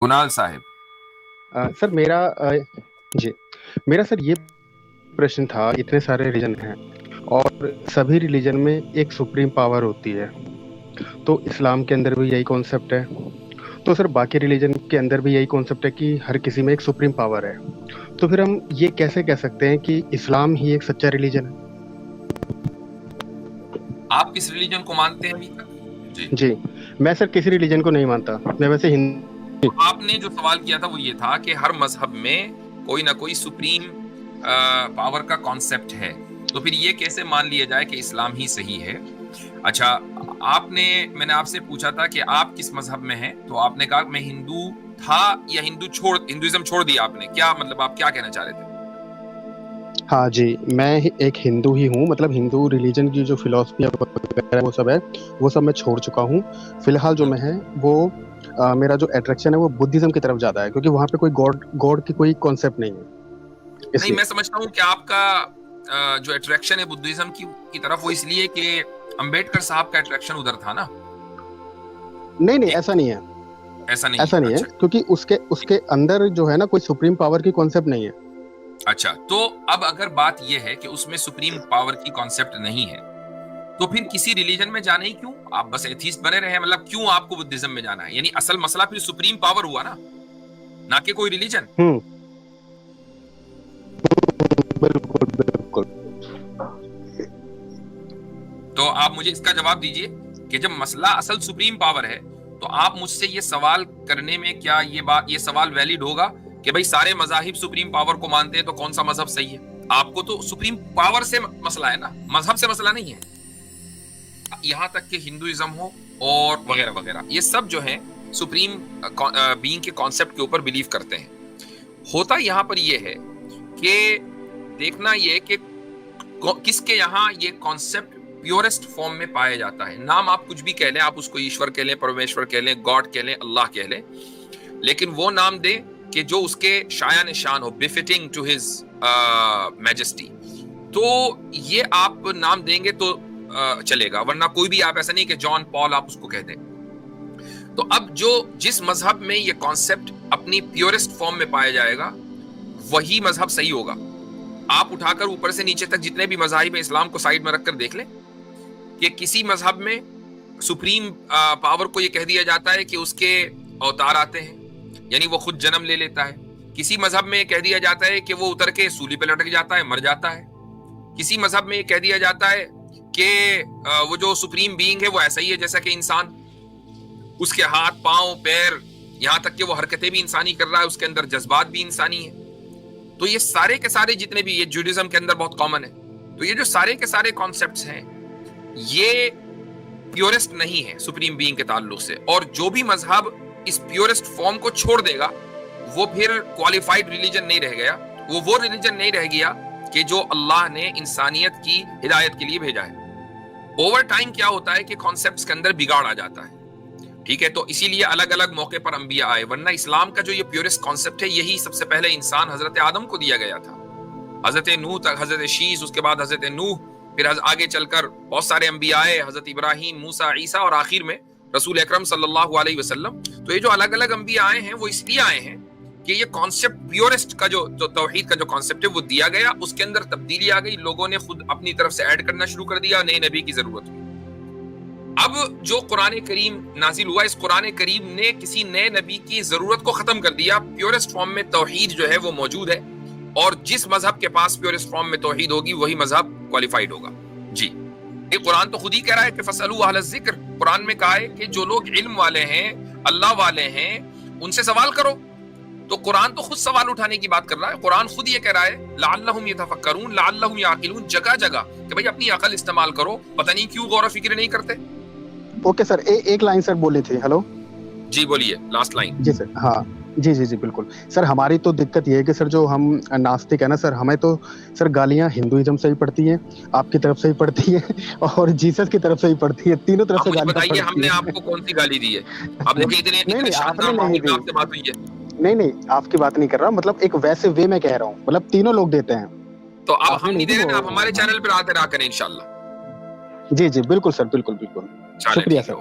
कुणाल साहब। सर जी मेरा सर ये प्रश्न था। इतने सारे रिलीजन हैं और सभी रिलीजन में एक सुप्रीम पावर होती है। तो इस्लाम के अंदर भी यही कॉन्सेप्ट है। तो सर बाकी रिलीजन के अंदर भी यही कॉन्सेप्ट है कि हर किसी में एक सुप्रीम पावर है। तो फिर हम ये कैसे कह सकते हैं कि इस्लाम ही एक सच्चा रिलीजन है? आप किस रिलीजन को मानते हैं अभी तक? जी। जी, मैं सर किसी रिलीजन को नहीं मानता। मैं वैसे तो आपने जो सवाल किया था वो ये था कि हर मजहब में कोई ना कोई सुप्रीम पावर का कॉन्सेप्ट है, तो फिर ये कैसे मान लिया जाए कि इस्लाम ही सही है? अच्छा, मैंने आपसे पूछा था कि आप किस मजहब में हैं, तो आपने कहा मैं हिंदू था या हिंदुइज्म छोड़ दिया आपने, क्या मतलब आप क्या कहना चाह रहे थे? हाँ जी, एक हिंदू ही हूँ। मतलब हिंदू रिलीजन की जो फिलॉसफी वगैरह वो सब मैं छोड़ चुका हूँ। फिलहाल जो मैं है वो मेरा जो अट्रैक्शन है वो बुद्धिज्म की तरफ ज्यादा है, क्योंकि वहाँ पे कोई गॉड की कोई कॉन्सेप्ट नहीं है, नहीं, इसलिए। मैं समझता हूँ कि आपका जो अट्रैक्शन है बुद्धिज्म की तरफ, वो इसलिए कि अंबेडकर साहब का अट्रैक्शन उधर था ना। नहीं नहीं, एक ऐसा नहीं है। ऐसा नहीं है, ऐसा नहीं है, अच्छा। क्योंकि उसके अंदर जो है ना, कोई सुप्रीम पावर की कॉन्सेप्ट नहीं है। अच्छा, तो अब अगर बात यह है कि उसमें सुप्रीम पावर की कॉन्सेप्ट नहीं है, तो फिर किसी रिलीजन में जाना ही क्यों? आप बस एथीस्ट बने रहे, मतलब क्यों आपको बुद्धिज्म में जाना है? यानी असल मसला फिर सुप्रीम पावर हुआ ना कि कोई रिलीजन। बिल्कुल बिल्कुल। तो आप मुझे इसका जवाब दीजिए कि जब मसला असल सुप्रीम पावर है, तो आप मुझसे ये सवाल करने में क्या ये सवाल वैलिड होगा कि भाई सारे मजाहिब सुप्रीम पावर को मानते हैं, तो कौन सा मजहब सही है? आपको तो सुप्रीम पावर से मसला है ना, मजहब से मसला नहीं है। यहां तक कि हिंदुइज्म हो और वगैरह वगैरह, ये सब जो है सुप्रीम बीइंग के कॉन्सेप्ट के ऊपर बिलीव करते हैं। होता यहाँ पर ये है कि देखना ये कि किसके यहाँ ये कॉन्सेप्ट प्योरेस्ट फॉर्म में पाया जाता है। नाम आप कुछ भी कह लें, आप उसको ईश्वर कह लें, परमेश्वर कह लें, गॉड कह लें, अल्लाह कह लें, लेकिन वो नाम दें कि जो उसके शाया निशान हो, बिफिटिंग टू हिज मैजेस्टी। तो ये आप नाम देंगे तो चलेगा, वरना कोई भी आप ऐसा नहीं कि जॉन पॉल आप उसको कह दें। तो अब जिस मजहब में ये कॉन्सेप्ट अपनी प्योरेस्ट फॉर्म में पाया जाएगा, वही मजहब सही होगा। आप उठाकर ऊपर से नीचे तक जितने भी मजाहिब इस्लाम को साइड में रखकर देख लें कि किसी मजहब में सुप्रीम पावर को यह कह दिया जाता है कि उसके अवतार आते हैं, यानी वो खुद जन्म ले लेता है। किसी मजहब में कह दिया जाता है कि वो उतर के सूली पे लटक जाता है, मर जाता है। किसी मजहब में कह दिया जाता है कि वो जो सुप्रीम बीइंग है वो ऐसा ही है जैसा कि इंसान, उसके हाथ पांव पैर, यहां तक कि वो हरकतें भी इंसानी कर रहा है, उसके अंदर जज्बात भी इंसानी है। तो ये सारे के सारे जितने भी, ये जूडिज्म के अंदर बहुत कॉमन है, तो ये जो सारे के सारे कॉन्सेप्ट्स हैं ये प्योरेस्ट नहीं है सुप्रीम बीइंग के ताल्लुक से। और जो भी मजहब इस प्योरेस्ट फॉर्म को छोड़ देगा वो फिर क्वालिफाइड रिलीजन नहीं रह गया, वो रिलीजन नहीं रह गया कि जो अल्लाह ने इंसानियत की हिदायत के लिए भेजा है। ओवर टाइम क्या होता है कि कॉन्सेप्ट्स के अंदर बिगाड़ आ जाता है, ठीक है? तो इसीलिए अलग अलग मौके पर अंबिया आए, वरना इस्लाम का जो ये प्योरेस्ट कॉन्सेप्ट है यही सबसे पहले इंसान हजरत आदम को दिया गया था। हजरत नूह तक, हजरत शीस, उसके बाद हजरत नूह, फिर आगे चलकर बहुत सारे अंबिया आए, हजरत इब्राहिम, मूसा, ईसा, और आखिर में रसूल अकरम सल्लल्लाहु अलैहि वसल्लम। तो ये जो अलग अलग अंबिया आए हैं वो इसलिए आए हैं कि ये कॉन्सेप्ट प्योरेस्ट का जो तौहीद का जो कॉन्सेप्ट है वो दिया गया, उसके अंदर तब्दीली आ गई, लोगों ने खुद अपनी तरफ से ऐड करना शुरू कर दिया, नए नबी की जरूरत हुई। अब जो कुरान करीम नाजिल हुआ, इस कुरान करीम ने किसी नए नबी की जरूरत को खत्म कर दिया। प्योरेस्ट फॉर्म में तौहीद जो है वो मौजूद है, और जिस मजहब के पास प्योरेस्ट फॉर्म में तौहीद होगी वही मजहब क्वालिफाइड होगा। जी, ये कुरान तो खुद ही कह रहा है कि फसलू अहल ज़िक्र। कुरान में कहा है कि जो लोग इल्म वाले हैं, अल्लाह वाले हैं, उनसे सवाल करो। तो कुरान तो खुद सवाल उठाने की बात कर रहा है। कुरान खुद ये कह रहा है लअल्लहुम यतफक्करून लअल्लहुम याकिलून, जगह जगह कि भाई अपनी अकल इस्तेमाल करो। पता नहीं क्यों गौर फिक्र नहीं करते। ओके सर, एक लाइन सर बोली थी। हेलो जी, बोलिए, लास्ट लाइन। जी सर। हाँ जी जी जी बिल्कुल सर। हमारी तो दिक्कत ये है कि सर जो हम नास्तिक है ना सर, हमें तो सर गालियां हिंदुइज्म से ही पड़ती हैं, आपकी तरफ से ही पड़ती है और जीसस की तरफ से ही पड़ती है। तीनों तरफ से गालियां पड़ती है। हमने आपको कौन सी गाली दी है? आप देखिए इतने शानदार माहौल में आपसे बात हुई है। नहीं, आपकी बात नहीं कर रहा, मतलब एक वैसे वे में कह रहा हूँ, मतलब तीनों लोग देते हैं। तो अब हम नहीं दे रहे ना, आप हमारे चैनल पर आते रहा करें इंशाल्लाह। जी जी बिल्कुल सर, बिल्कुल बिल्कुल। शुक्रिया सर।